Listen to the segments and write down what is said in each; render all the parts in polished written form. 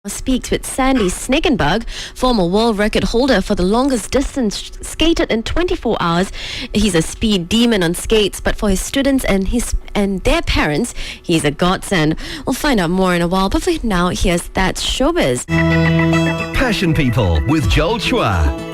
Speaks with Sandy Snekenberg, former world record holder for the longest distance skated in 24 hours. He's a speed demon on skates, but for his students and their parents, he's a godsend. We'll find out more in a while, but for now, here's That's Showbiz. Passion People with Joel Chua.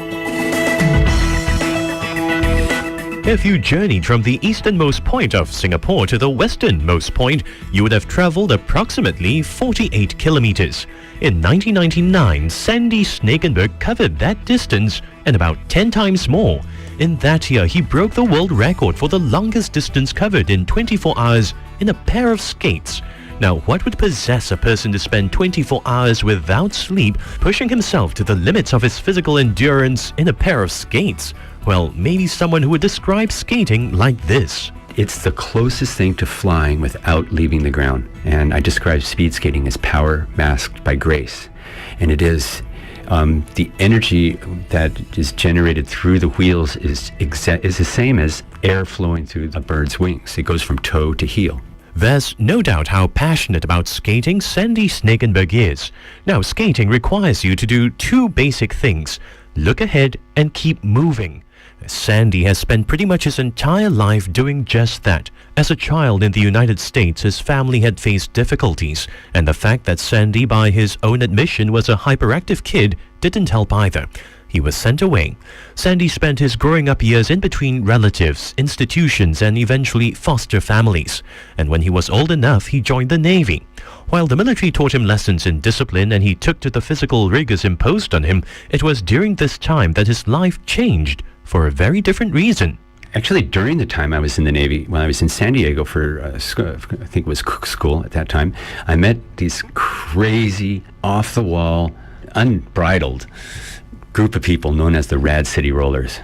If you journeyed from the easternmost point of Singapore to the westernmost point, you would have traveled approximately 48 kilometers. In 1999, Sandy Snekenberg covered that distance and about 10 times more. In that year, he broke the world record for the longest distance covered in 24 hours in a pair of skates. Now, what would possess a person to spend 24 hours without sleep, pushing himself to the limits of his physical endurance in a pair of skates? Well, maybe someone who would describe skating like this. It's the closest thing to flying without leaving the ground. And I describe speed skating as power masked by grace. And it is the energy that is generated through the wheels is the same as air flowing through a bird's wings. It goes from toe to heel. There's no doubt how passionate about skating Sandy Snekenberg is. Now, skating requires you to do two basic things: look ahead and keep moving. Sandy has spent pretty much his entire life doing just that. As a child in the United States, his family had faced difficulties, and the fact that Sandy, by his own admission, was a hyperactive kid didn't help either. He was sent away. Sandy spent his growing up years in between relatives, institutions, and eventually foster families. And when he was old enough, he joined the Navy. While the military taught him lessons in discipline and he took to the physical rigors imposed on him, it was during this time that his life changed for a very different reason. Actually, during the time I was in the Navy, when I was in San Diego for, I think it was cook school at that time, I met these crazy, off-the-wall, unbridled group of people known as the Rad City Rollers.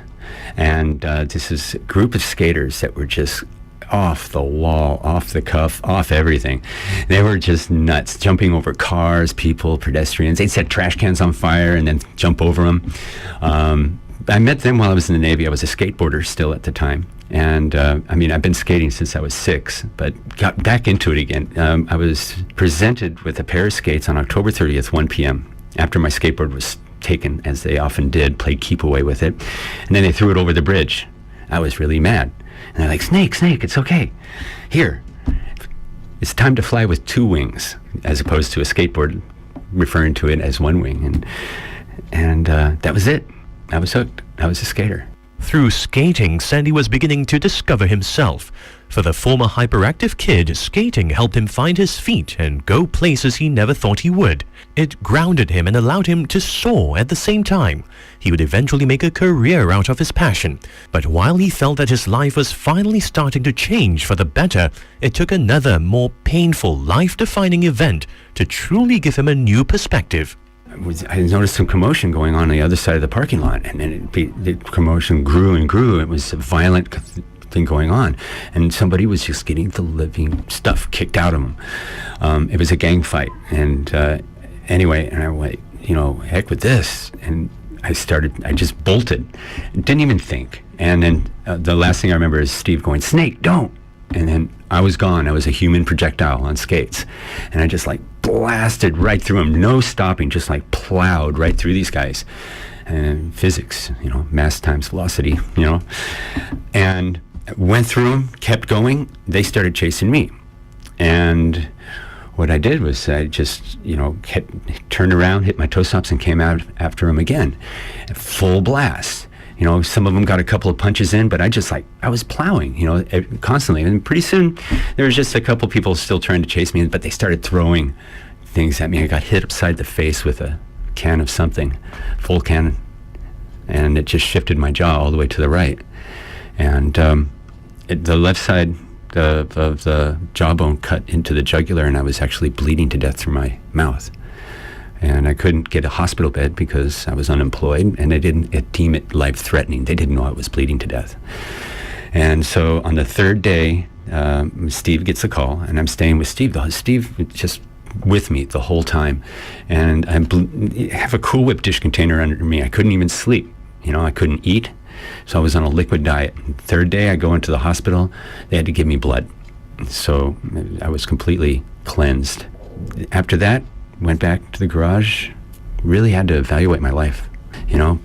And this is a group of skaters that were just off the wall, off the cuff, off everything. They were just nuts, jumping over cars, people, pedestrians. They'd set trash cans on fire and then jump over them. I met them while I was in the Navy. I was a skateboarder still at the time. And I've been skating since I was 6, but got back into it again. I was presented with a pair of skates on October 30th, 1 p.m. after my skateboard was taken, as they often did, played keep away with it. And then they threw it over the bridge. I was really mad. And they're like, Snake, it's okay. Here, it's time to fly with 2 wings, as opposed to a skateboard referring to it as 1 wing. And that was it. I was hooked. I was a skater. Through skating, Sandy was beginning to discover himself. For the former hyperactive kid, skating helped him find his feet and go places he never thought he would. It grounded him and allowed him to soar at the same time. He would eventually make a career out of his passion. But while he felt that his life was finally starting to change for the better, it took another, more painful, life-defining event to truly give him a new perspective. I noticed some commotion going on the other side of the parking lot, and then the commotion grew and grew. It was a violent thing going on, and somebody was just getting the living stuff kicked out of them. It was a gang fight, and anyway, and I went, heck with this, and I just bolted, didn't even think. And then the last thing I remember is Steve going, Snake, don't. And then I was gone. I was a human projectile on skates. And I just blasted right through them, no stopping, just plowed right through these guys. And physics, mass times velocity, and went through them, kept going. They started chasing me. And what I did was I just, turned around, hit my toe stops, and came out after them again. Full blast. Some of them got a couple of punches in, but I was plowing, constantly. And pretty soon, there was just a couple people still trying to chase me, but they started throwing things at me. I got hit upside the face with a can of something, full can, and it just shifted my jaw all the way to the right. And the left side of the jawbone cut into the jugular, and I was actually bleeding to death through my mouth. And I couldn't get a hospital bed because I was unemployed, and they didn't deem it life-threatening. They didn't know I was bleeding to death. And so on the 3rd day, Steve gets a call, and I'm staying with Steve. Steve was just with me the whole time. And I have a Cool Whip dish container under me. I couldn't even sleep. I couldn't eat. So I was on a liquid diet. 3rd day, I go into the hospital. They had to give me blood. So I was completely cleansed. After that, went back to the garage, really had to evaluate my life,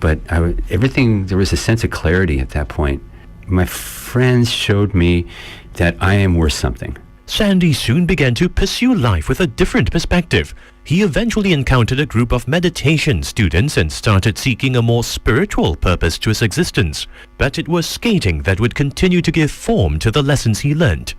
but there was a sense of clarity at that point. My friends showed me that I am worth something. Sandy soon began to pursue life with a different perspective. He eventually encountered a group of meditation students and started seeking a more spiritual purpose to his existence. But it was skating that would continue to give form to the lessons he learned.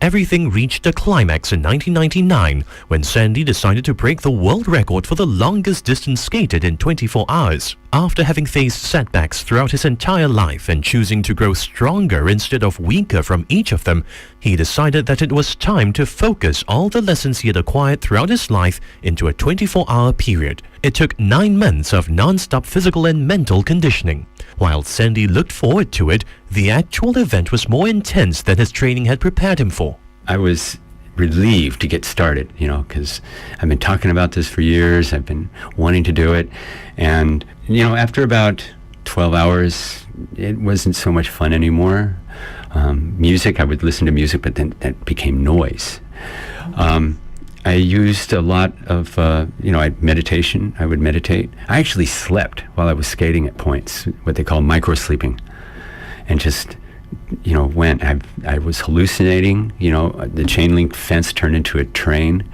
Everything reached a climax in 1999 when Sandy decided to break the world record for the longest distance skated in 24 hours. After having faced setbacks throughout his entire life and choosing to grow stronger instead of weaker from each of them, he decided that it was time to focus all the lessons he had acquired throughout his life into a 24-hour period. It took 9 months of non-stop physical and mental conditioning. While Sandy looked forward to it, the actual event was more intense than his training had prepared him for. I was relieved to get started, because I've been talking about this for years. I've been wanting to do it. And, after about 12 hours, it wasn't so much fun anymore. Music, I would listen to music, but then that became noise. I used a lot of, meditation. I would meditate. I actually slept while I was skating at points, what they call micro-sleeping, and just, I was hallucinating. The chain link fence turned into a train.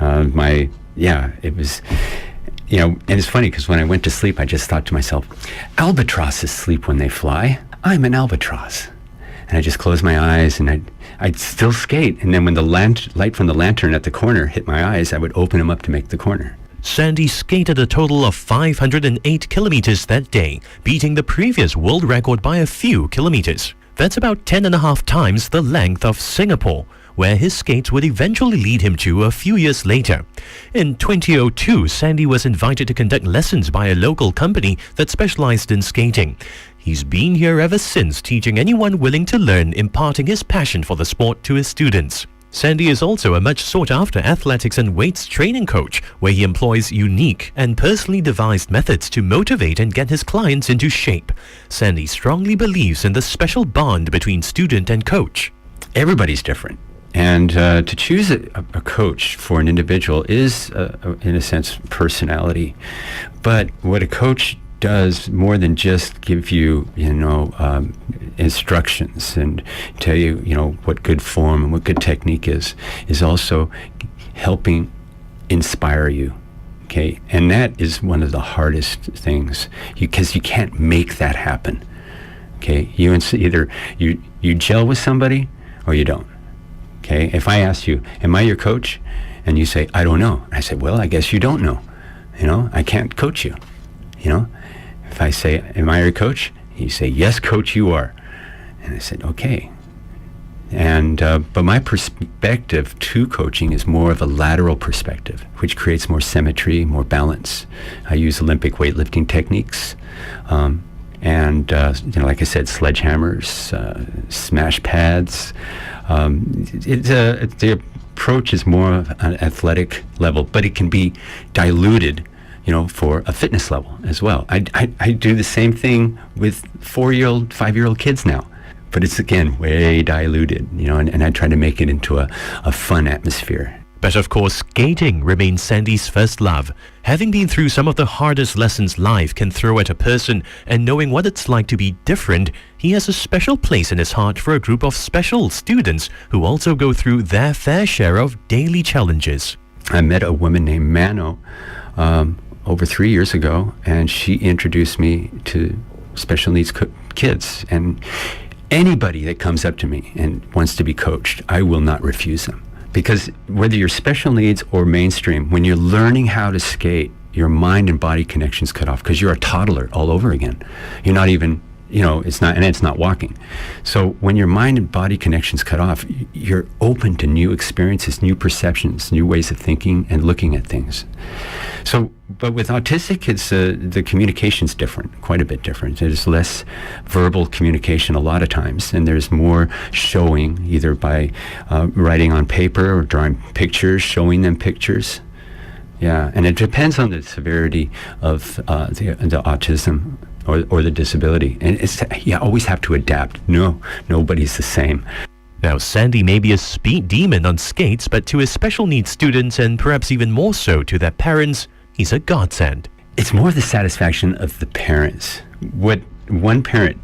It was, and it's funny because when I went to sleep, I just thought to myself, albatrosses sleep when they fly. I'm an albatross. And I just closed my eyes and I'd still skate. And then when the light from the lantern at the corner hit my eyes, I would open them up to make the corner. Sandy skated a total of 508 kilometers that day, beating the previous world record by a few kilometers. That's about 10.5 times the length of Singapore, where his skates would eventually lead him to a few years later. In 2002, Sandy was invited to conduct lessons by a local company that specialized in skating. He's been here ever since, teaching anyone willing to learn, imparting his passion for the sport to his students. Sandy is also a much sought-after athletics and weights training coach, where he employs unique and personally devised methods to motivate and get his clients into shape. Sandy strongly believes in the special bond between student and coach. Everybody's different. And to choose a coach for an individual is, in a sense, personality. But what a coach does more than just give you, instructions and tell you, what good form and what good technique is also helping inspire you. Okay, and that is one of the hardest things because you can't make that happen. Okay, either you gel with somebody or you don't. Okay, if I ask you, am I your coach? And you say, I don't know. I say, well, I guess you don't know. I can't coach you. If I say, am I your coach? You say, yes, coach, you are. And I said, okay. And but my perspective to coaching is more of a lateral perspective, which creates more symmetry, more balance. I use Olympic weightlifting techniques. And like I said, sledgehammers, smash pads. The approach is more of an athletic level, but it can be diluted, for a fitness level as well. I do the same thing with 4-year-old, 5-year-old kids now, but it's again way diluted, and I try to make it into a fun atmosphere. But of course, skating remains Sandy's first love. Having been through some of the hardest lessons life can throw at a person, and knowing what it's like to be different, he has a special place in his heart for a group of special students who also go through their fair share of daily challenges. I met a woman named Mano over 3 years ago, and she introduced me to special needs kids. And anybody that comes up to me and wants to be coached, I will not refuse them. Because whether you're special needs or mainstream, when you're learning how to skate, your mind and body connections cut off because you're a toddler all over again. You're not even, it's not walking. So when your mind and body connections cut off, you're open to new experiences, new perceptions, new ways of thinking and looking at things. So, but with autistic kids, the communication's different, quite a bit different. There's less verbal communication a lot of times, and there's more showing, either by writing on paper or drawing pictures, showing them pictures. Yeah, and it depends on the severity of the autism or the disability. And you always have to adapt. Nobody's the same. Now, Sandy may be a speed demon on skates, but to his special needs students, and perhaps even more so to their parents, he's a godsend. It's more the satisfaction of the parents. What one parent,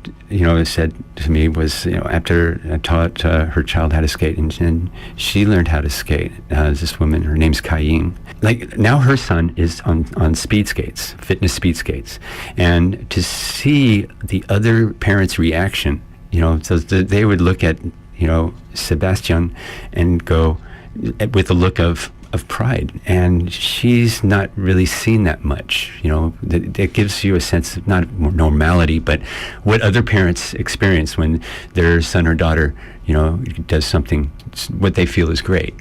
said to me was, after I taught her child how to skate, and she learned how to skate. This woman, her name's Kai-Ying. Like, now her son is on speed skates, fitness speed skates. And to see the other parents' reaction, so they would look at, Sebastian and go with a look of pride, and she's not really seen that much. That gives you a sense of not normality, but what other parents experience when their son or daughter, does something what they feel is great.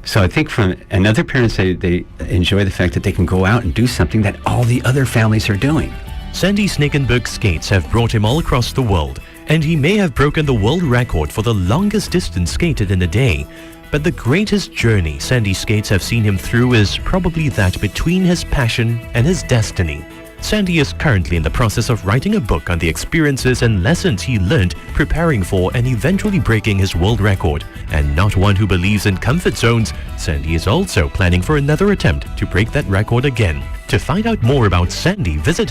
So I think and other parents, they enjoy the fact that they can go out and do something that all the other families are doing. Sandy Snickenberg's skates have brought him all across the world, and he may have broken the world record for the longest distance skated in a day. But the greatest journey Sandy skates have seen him through is probably that between his passion and his destiny. Sandy is currently in the process of writing a book on the experiences and lessons he learned preparing for and eventually breaking his world record. And not one who believes in comfort zones, Sandy is also planning for another attempt to break that record again. To find out more about Sandy, visit his